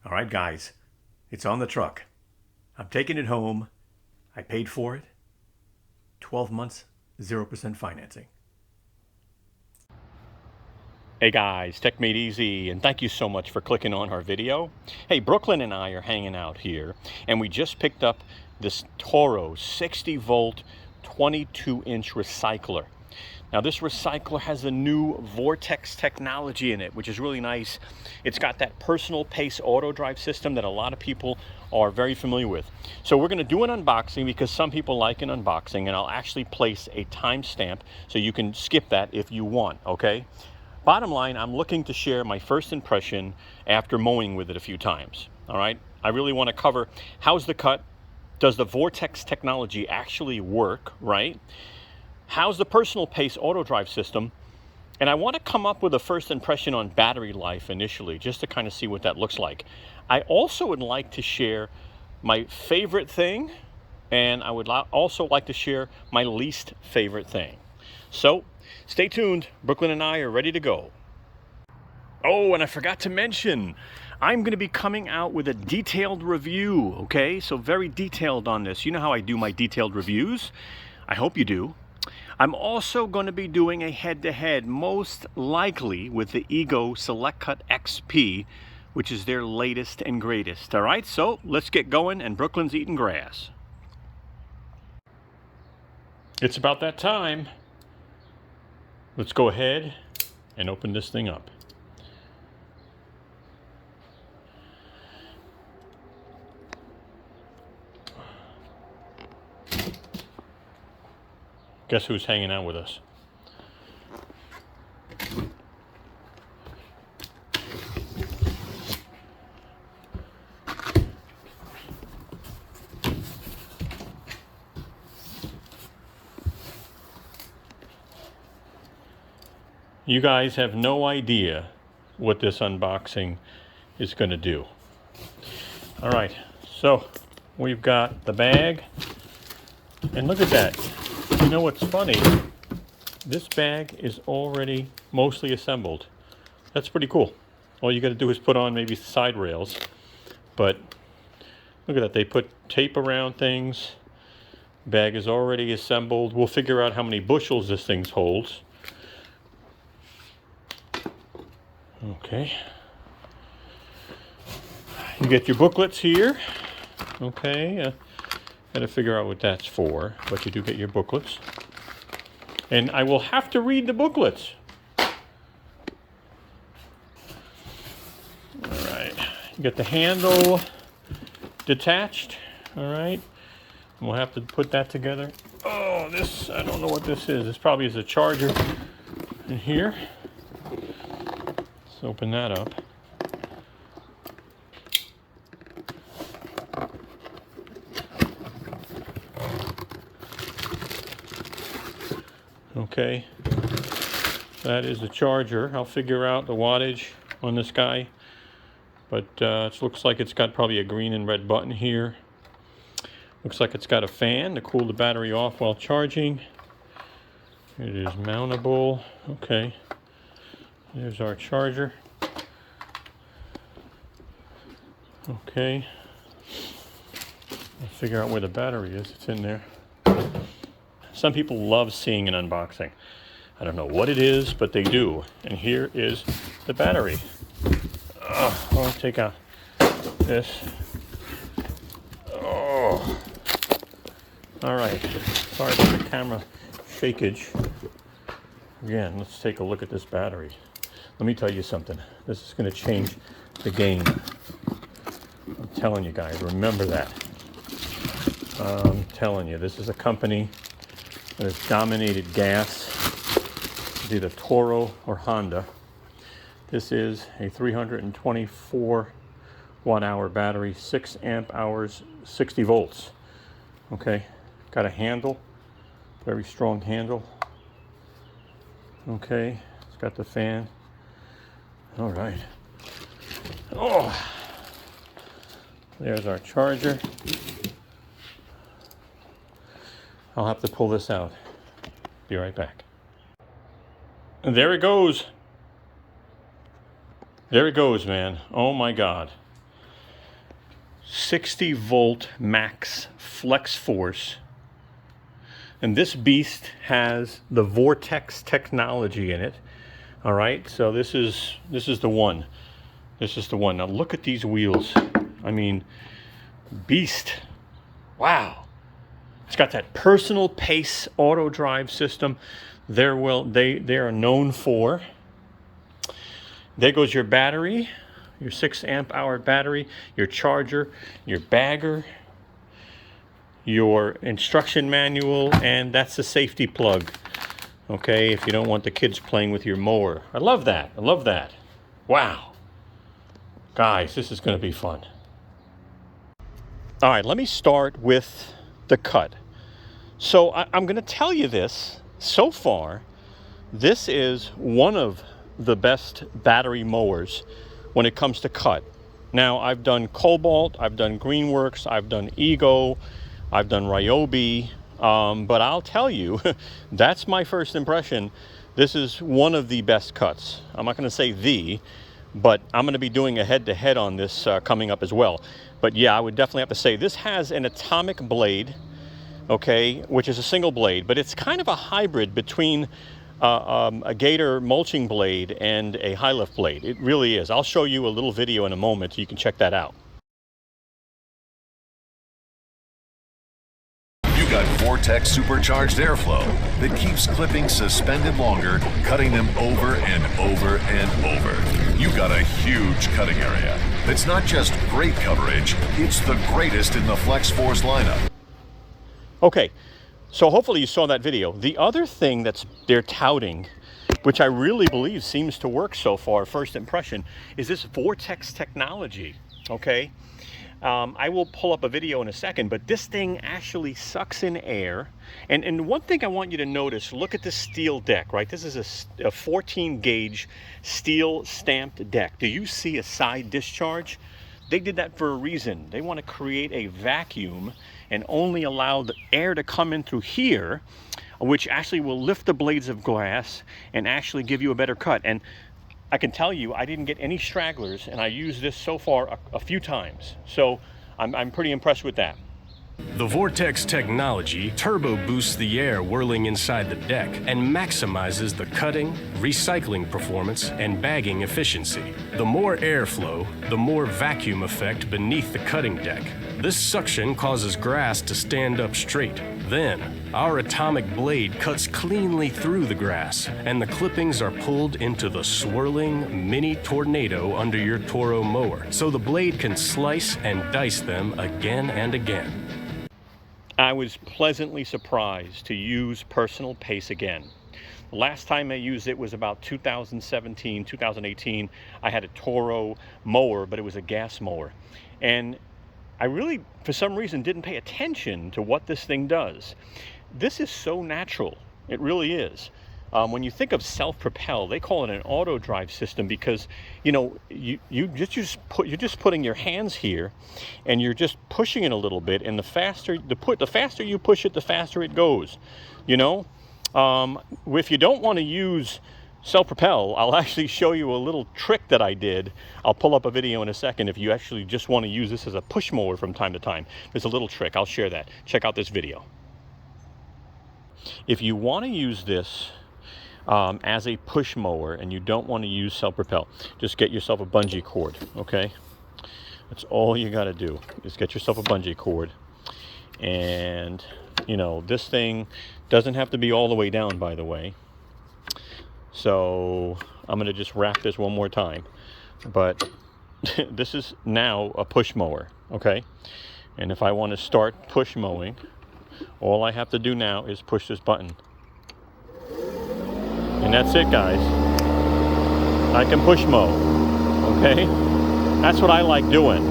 All right, guys, it's on the truck. I'm taking it home. I paid for it. 12 months, 0% financing. Hey guys, techmadeezy, and thank you so much for clicking on our video. Hey, Brooklyn and I are hanging out here, and we just picked up this Toro 60-volt, 22-inch recycler. Now this recycler has a new Vortex technology in it, which is really nice. It's got that personal pace auto drive system that a lot of people are very familiar with. So we're going to do an unboxing because some people like an unboxing, and I'll actually place a timestamp so you can skip that if you want, okay? Bottom line, I'm looking to share my first impression after mowing with it a few times, all right? I really want to cover how's the cut, does the Vortex technology actually work, right? How's the personal pace auto drive system? And I want to come up with a first impression on battery life initially, just to kind of see what that looks like. I also would like to share my favorite thing, and I would also like to share my least favorite thing. So stay tuned. Brooklyn and I are ready to go. Oh, and I forgot to mention, I'm going to be coming out with a detailed review, okay? So very detailed on this. You know how I do my detailed reviews? I hope you do. I'm also going to be doing a head-to-head, most likely with the Ego Select Cut XP, which is their latest and greatest. All right, so let's get going, and Brooklyn's eating grass. It's about that time. Let's go ahead and open this thing up. Guess who's hanging out with us? You guys have no idea what this unboxing is going to do. All right, so we've got the bag, and look at that. You know what's funny? This bag is already mostly assembled. That's pretty cool. All you got to do is put on maybe side rails, but look at that. They put tape around things. Bag is already assembled. We'll figure out how many bushels this thing holds. Okay. You get your booklets here. Okay. Got to figure out what that's for, but you do get your booklets. And I will have to read the booklets. All right. You get the handle detached. All right. And we'll have to put that together. Oh, this, I don't know what this is. This probably is a charger in here. Let's open that up. Okay, that is the charger. I'll figure out the wattage on this guy, but it looks like it's got probably a green and red button here. Looks like it's got a fan to cool the battery off while charging. It is mountable. Okay, there's our charger. Okay, I'll figure out where the battery is. It's in there. Some people love seeing an unboxing. I don't know what it is, but they do. And here is the battery. I'll take out this. Oh. All right. Sorry about the camera shakeage. Again, let's take a look at this battery. Let me tell you something. This is going to change the game. I'm telling you guys, remember that. I'm telling you, this is a company that has dominated gas. It's either Toro or Honda. This is a 324 watt-hour battery, 6 amp hours, 60 volts. Okay, got a handle, very strong handle. Okay, it's got the fan. All right. Oh, there's our charger. I'll have to pull this out. Be right back. And there it goes. There it goes, man. Oh my God. 60 volt max flex force. And this beast has the Vortex technology in it. All right, so this is the one. This is the one. Now look at these wheels. I mean, beast. Wow. It's got that personal pace auto drive system. They are known for. There goes your battery, your 6 amp hour battery, your charger, your bagger, your instruction manual, and that's the safety plug. Okay, if you don't want the kids playing with your mower. I love that. I love that. Wow. Guys, this is going to be fun. All right, let me start with the cut. So I'm going to tell you this. So far, this is one of the best battery mowers when it comes to cut. Now, I've done Cobalt, I've done Greenworks, I've done Ego, I've done Ryobi, but I'll tell you, that's my first impression. This is one of the best cuts. I'm not going to say the, but I'm going to be doing a head-to-head on this coming up as well. But yeah, I would definitely have to say this has an atomic blade, okay, which is a single blade, but it's kind of a hybrid between a Gator mulching blade and a high lift blade. It really is. I'll show you a little video in a moment so you can check that out. You got Vortex supercharged airflow that keeps clippings suspended longer, cutting them over and over and over. You got a huge cutting area. It's not just great coverage, it's the greatest in the Flex Force lineup. Okay, so hopefully you saw that video. The other thing they're touting, which I really believe seems to work so far, first impression, is this Vortex technology, okay? I will pull up a video in a second, but this thing actually sucks in air. And one thing I want you to notice, look at the steel deck, right? This is a 14 gauge steel stamped deck. Do you see a side discharge? They did that for a reason. They want to create a vacuum and only allow the air to come in through here, which actually will lift the blades of glass and actually give you a better cut. And I can tell you, I didn't get any stragglers, and I used this so far a few times. So I'm pretty impressed with that. The Vortex technology turbo boosts the air whirling inside the deck and maximizes the cutting, recycling performance, and bagging efficiency. The more airflow, the more vacuum effect beneath the cutting deck. This suction causes grass to stand up straight. Then, our atomic blade cuts cleanly through the grass, and the clippings are pulled into the swirling mini tornado under your Toro mower, so the blade can slice and dice them again and again. I was pleasantly surprised to use personal pace again. The last time I used it was about 2017, 2018. I had a Toro mower, but it was a gas mower. And I really, for some reason, didn't pay attention to what this thing does. This is so natural. It really is. When you think of self-propel, they call it an auto drive system because, you know, you're just putting your hands here, and you're just pushing it a little bit, and the faster you push it, the faster it goes. You know, if you don't want to use self-propel, I'll actually show you a little trick that I did. I'll pull up a video in a second if you actually just want to use this as a push mower from time to time. There's a little trick. I'll share that. Check out this video. If you want to use this as a push mower and you don't want to use self-propel, just get yourself a bungee cord, okay? That's all you got to do. Just get yourself a bungee cord. And, you know, this thing doesn't have to be all the way down, by the way. So I'm going to just wrap this one more time. But this is now a push mower, okay? And if I want to start push mowing, all I have to do now is push this button. And that's it, guys. I can push mow, okay? That's what I like doing.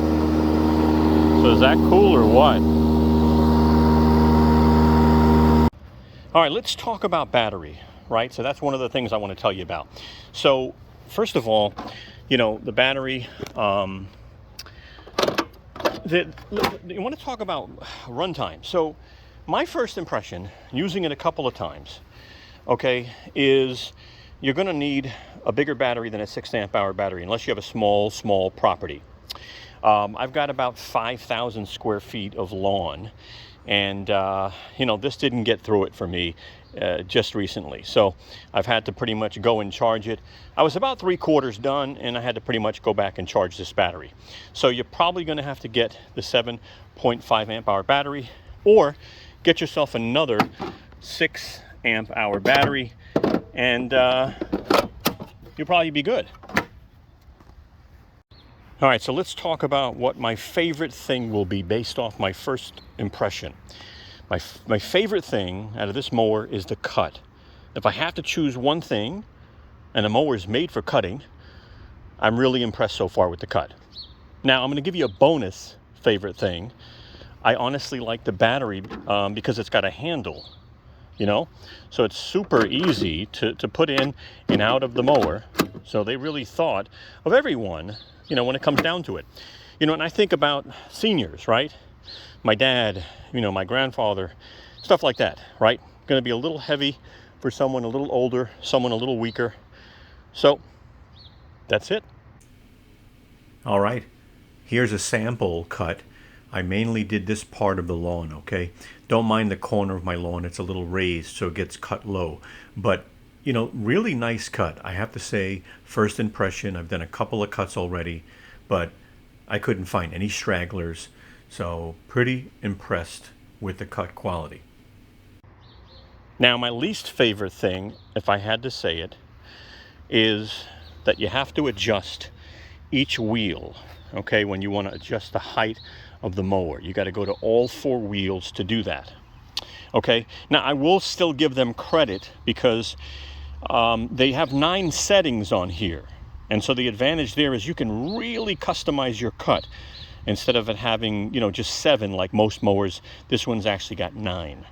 So is that cool or what? All right, let's talk about battery, right? So that's one of the things I want to tell you about. So first of all, you know, the battery, you want to talk about runtime. So my first impression, using it a couple of times, okay, is you're going to need a bigger battery than a 6 amp hour battery unless you have a small property. I've got about 5,000 square feet of lawn, and you know, this didn't get through it for me just recently. So I've had to pretty much go and charge it. I was about 3/4 done, and I had to pretty much go back and charge this battery. So you're probably going to have to get the 7.5 amp hour battery, or get yourself another 6 amp hour battery, and you'll probably be good. All right, so let's talk about what my favorite thing will be based off my first impression. My favorite thing out of this mower is the cut. If I have to choose one thing, and a mower is made for cutting, I'm really impressed so far with the cut. Now, I'm going to give you a bonus favorite thing. I honestly like the battery because it's got a handle, you know? So it's super easy to put in and out of the mower. So they really thought of everyone, you know, when it comes down to it. You know, and I think about seniors, right? My dad, you know, my grandfather, stuff like that, right? Going to be a little heavy for someone a little older, someone a little weaker. So that's it. All right, here's a sample cut. I mainly did this part of the lawn, okay? Don't mind the corner of my lawn. It's a little raised, so it gets cut low. But, you know, really nice cut. I have to say, first impression, I've done a couple of cuts already, but I couldn't find any stragglers. So pretty impressed with the cut quality. Now, my least favorite thing, if I had to say it, is that you have to adjust each wheel, okay, when you want to adjust the height of the mower. You got to go to all 4 wheels to do that. Okay, now I will still give them credit because they have 9 settings on here. And so the advantage there is you can really customize your cut. Instead of it having, you know, just 7 like most mowers, this one's actually got 9.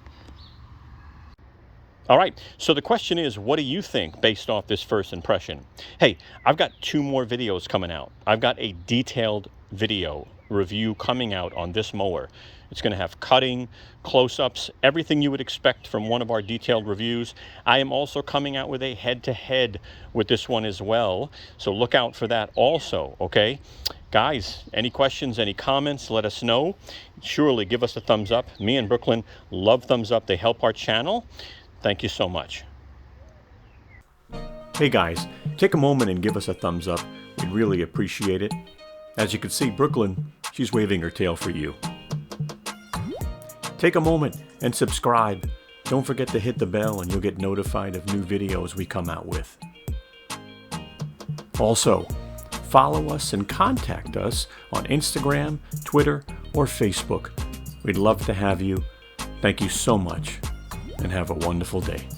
All right, so the question is, what do you think based off this first impression? Hey, I've got 2 more videos coming out. I've got a detailed video review coming out on this mower. It's going to have cutting, close-ups, everything you would expect from one of our detailed reviews. I am also coming out with a head-to-head with this one as well, so look out for that also, okay? Guys, any questions, any comments, let us know. Surely give us a thumbs up. Me and Brooklyn love thumbs up. They help our channel. Thank you so much. Hey guys, take a moment and give us a thumbs up. We'd really appreciate it. As you can see, Brooklyn, she's waving her tail for you. Take a moment and subscribe. Don't forget to hit the bell and you'll get notified of new videos we come out with. Also, follow us and contact us on Instagram, Twitter, or Facebook. We'd love to have you. Thank you so much, and have a wonderful day.